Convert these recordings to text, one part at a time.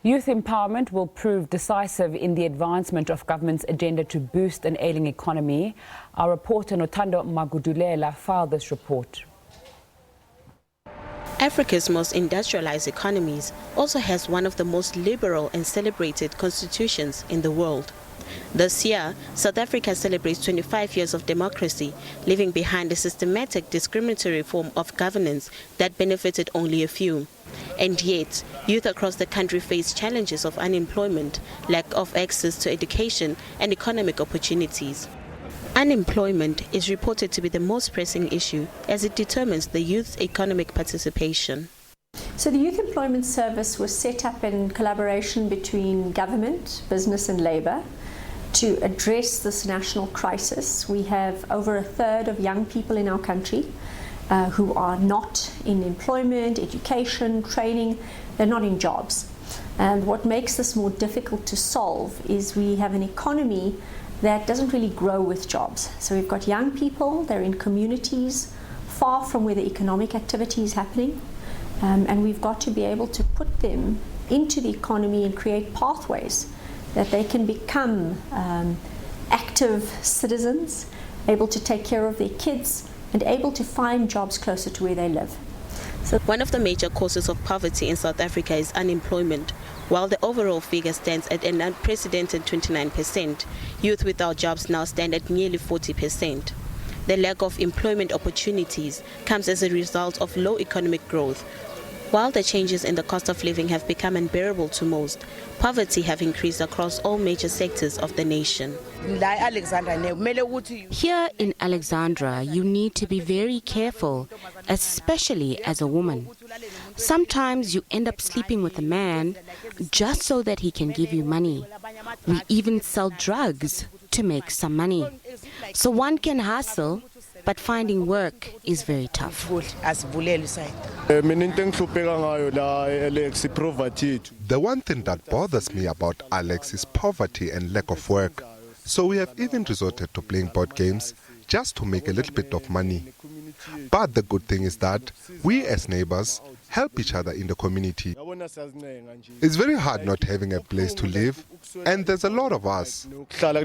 Youth empowerment will prove decisive in the advancement of government's agenda to boost an ailing economy. Our reporter Nothando Magudulela filed this report. Africa's most industrialized economies also has one of the most liberal and celebrated constitutions in the world. This year, South Africa celebrates 25 years of democracy, leaving behind a systematic discriminatory form of governance that benefited only a few. And yet, youth across the country face challenges of unemployment, lack of access to education, and economic opportunities. Unemployment is reported to be the most pressing issue as it determines the youth's economic participation. So the Youth Employment Service was set up in collaboration between government, business and labour to address this national crisis. We have over a third of young people in our country who are not in employment, education, training. They're not in jobs. And what makes this more difficult to solve is we have an economy that doesn't really grow with jobs. So we've got young people, they're in communities far from where the economic activity is happening. And we've got to be able to put them into the economy and create pathways that they can become active citizens, able to take care of their kids, and able to find jobs closer to where they live. So one of the major causes of poverty in South Africa is unemployment. While the overall figure stands at an unprecedented 29%, youth without jobs now stand at nearly 40%. The lack of employment opportunities comes as a result of low economic growth. While the changes in the cost of living have become unbearable to most, poverty have increased across all major sectors of the nation. Here in Alexandra, you need to be very careful, especially as a woman. Sometimes you end up sleeping with a man just so that he can give you money. We even sell drugs to make some money. So one can hustle, but finding work is very tough. The one thing that bothers me about Alex is poverty and lack of work. So we have even resorted to playing board games just to make a little bit of money. But the good thing is that we as neighbors help each other in the community. It's very hard not having a place to live, and there's a lot of us. There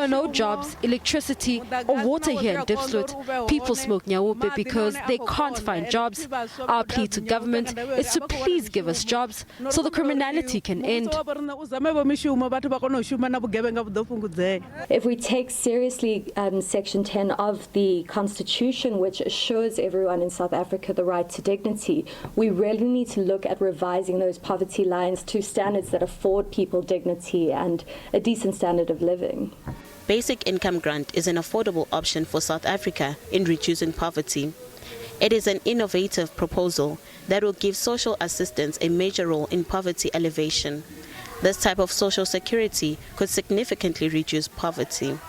are no jobs, electricity or water here in Diepsloot. People smoke nyawupe because they can't find jobs. Our plea to government is to please give us jobs so the criminality can end. If we take seriously Section 10 of the Constitution, which assures everyone in South Africa the right to dignity, we really need to look at revising those poverty lines to standards that afford people dignity and a decent standard of living. Basic income grant is an affordable option for South Africa in reducing poverty. It is an innovative proposal that will give social assistance a major role in poverty alleviation. This type of social security could significantly reduce poverty.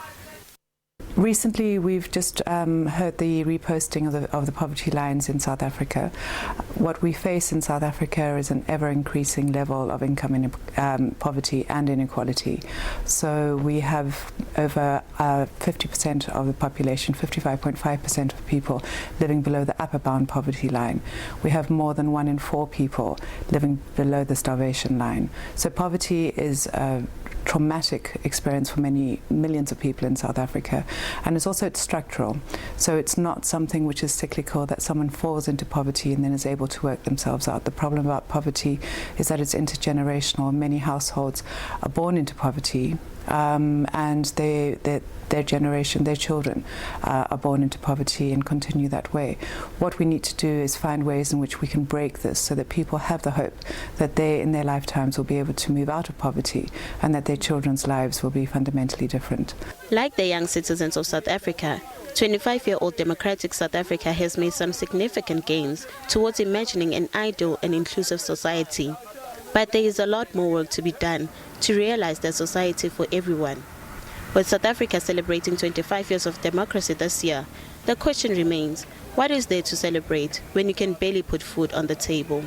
Recently, we've just heard the reposting of the poverty lines in South Africa. What we face in South Africa is an ever-increasing level of income poverty and inequality. So we have over 50% of the population, 55.5% of people living below the upper bound poverty line. We have more than 1 in 4 people living below the starvation line. So poverty is a traumatic experience for many millions of people in South Africa, and it's also structural. So it's not something which is cyclical, that someone falls into poverty and then is able to work themselves out. The problem about poverty is that it's intergenerational. Many households are born into poverty, and their generation, their children are born into poverty and continue that way. What we need to do is find ways in which we can break this so that people have the hope that they in their lifetimes will be able to move out of poverty and that their children's lives will be fundamentally different. Like the young citizens of South Africa, 25-year-old democratic South Africa has made some significant gains towards imagining an ideal and inclusive society. But there is a lot more work to be done to realize that society for everyone. With South Africa celebrating 25 years of democracy this year, the question remains, what is there to celebrate when you can barely put food on the table?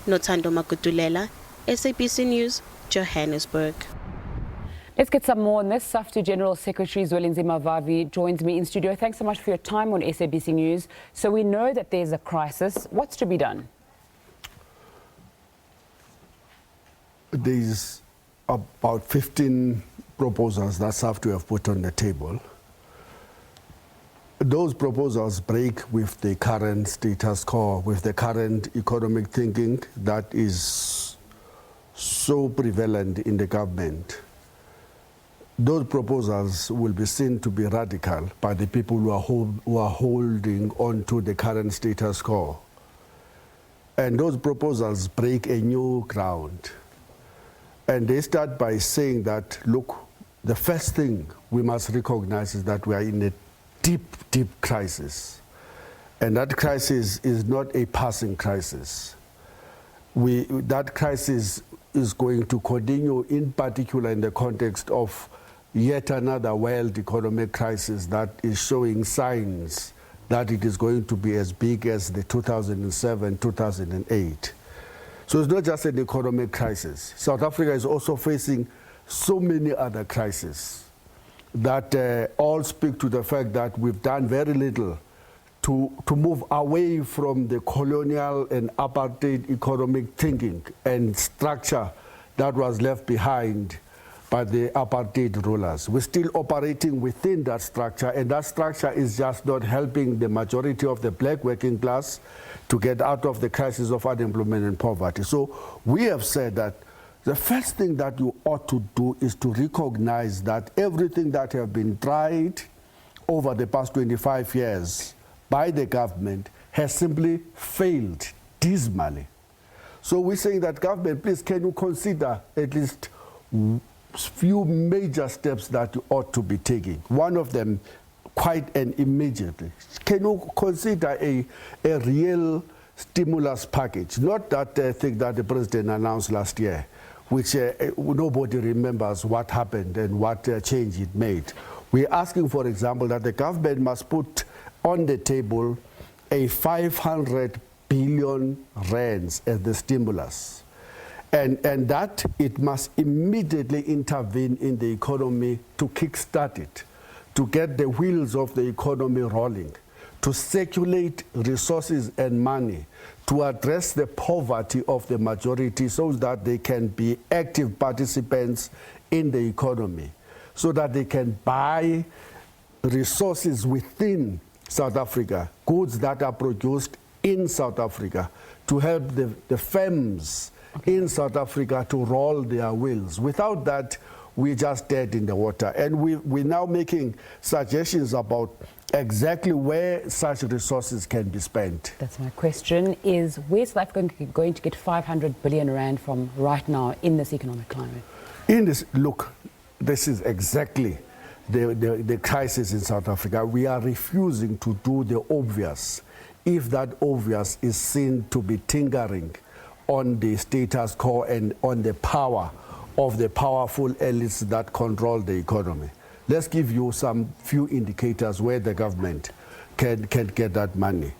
Nothando Magudulela, SABC News, Johannesburg. Let's get some more on this. SAFTU General Secretary Zwelinzima Vavi joins me in studio. Thanks so much for your time on SABC News. So we know that there's a crisis. What's to be done? There's about 15 proposals that SAFTU have put on the table. Those proposals break with the current status quo, with the current economic thinking that is so prevalent in the government. Those proposals will be seen to be radical by the people who are holding on to the current status quo. And those proposals break a new ground. And they start by saying that, look, the first thing we must recognize is that we are in a deep, deep crisis. And that crisis is not a passing crisis. That crisis is going to continue, in particular in the context of yet another world economic crisis that is showing signs that it is going to be as big as the 2007-2008. So it's not just an economic crisis. South Africa is also facing so many other crises that all speak to the fact that we've done very little to move away from the colonial and apartheid economic thinking and structure that was left behind by the apartheid rulers. We're still operating within that structure, and that structure is just not helping the majority of the black working class to get out of the crisis of unemployment and poverty. So we have said that the first thing that you ought to do is to recognize that everything that has been tried over the past 25 years by the government has simply failed dismally. So we're saying that government, please, can you consider at least few major steps that you ought to be taking? One of them, quite and immediately. Can you consider a real stimulus package? Not that thing that the president announced last year, which nobody remembers what happened and what change it made. We're asking, for example, that the government must put on the table a 500 billion rands as the stimulus. And that it must immediately intervene in the economy to kickstart it, to get the wheels of the economy rolling, to circulate resources and money, to address the poverty of the majority so that they can be active participants in the economy, so that they can buy resources within South Africa, goods that are produced in South Africa, to help the firms in South Africa to roll their wheels. Without that, we're just dead in the water. And we're now making suggestions about exactly where such resources can be spent. That's my question, is where's South Africa going to get 500 billion rand from right now in this economic climate? Look, this is exactly the crisis in South Africa. We are refusing to do the obvious, if that obvious is seen to be tinkering on the status quo and on the power of the powerful elites that control the economy. Let's give you some few indicators where the government can get that money.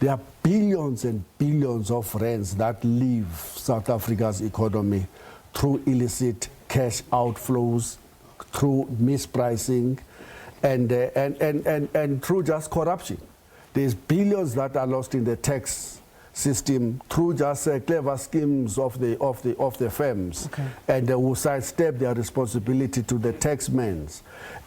There are billions and billions of rands that leave South Africa's economy through illicit cash outflows, through mispricing, and through just corruption. There's billions that are lost in the tax system through just clever schemes of the firms, okay, and who sidestep their responsibility to the taxmen.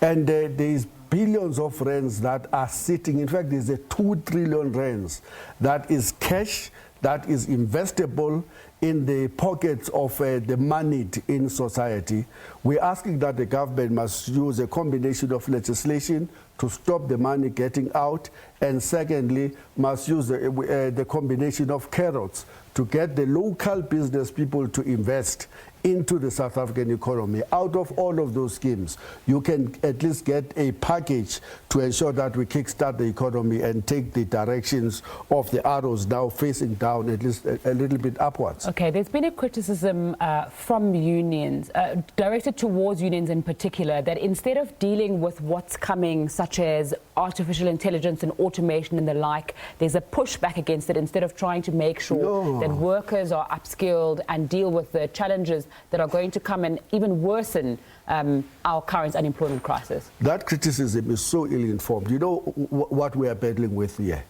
And there's billions of rands that are sitting. In fact, there's a 2 trillion rands that is cash, that is investable in the pockets of the moneyed in society. We're asking that the government must use a combination of legislation to stop the money getting out, and secondly, must use the combination of carrots to get the local business people to invest into the South African economy. Out of all of those schemes, you can at least get a package to ensure that we kickstart the economy and take the directions of the arrows now facing down, at least a little bit upwards. Okay, there's been a criticism from unions, directed towards unions in particular, that instead of dealing with what's coming, such as artificial intelligence and automation and the like, there's a pushback against it instead of trying to make sure that workers are upskilled and deal with the challenges that are going to come and even worsen our current unemployment crisis? That criticism is so ill-informed. You know what we are battling with here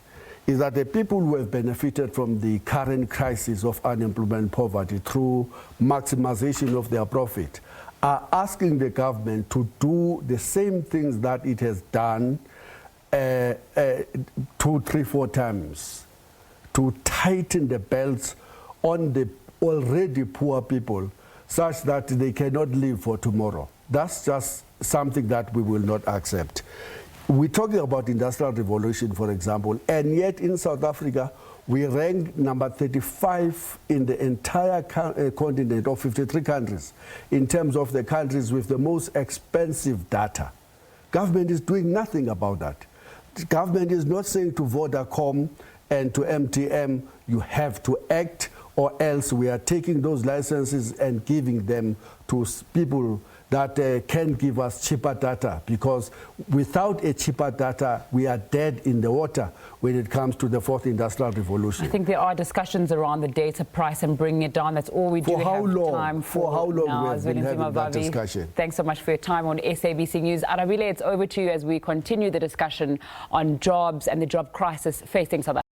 is that the people who have benefited from the current crisis of unemployment and poverty through maximization of their profit are asking the government to do the same things that it has done 2, 3, 4 times, to tighten the belts on the already poor people such that they cannot live for tomorrow. That's just something that we will not accept. We're talking about industrial revolution, for example, and yet in South Africa, we rank number 35 in the entire continent of 53 countries in terms of the countries with the most expensive data. Government is doing nothing about that. The government is not saying to Vodacom and to MTM, you have to act, or else we are taking those licenses and giving them to people that can give us cheaper data, because without a cheaper data, we are dead in the water when it comes to the fourth industrial revolution. I think there are discussions around the data price and bringing it down. That's all we do have time for. For how long now, we have been having that discussion? Thanks so much for your time on SABC News. Arabile, it's over to you as we continue the discussion on jobs and the job crisis facing South Africa.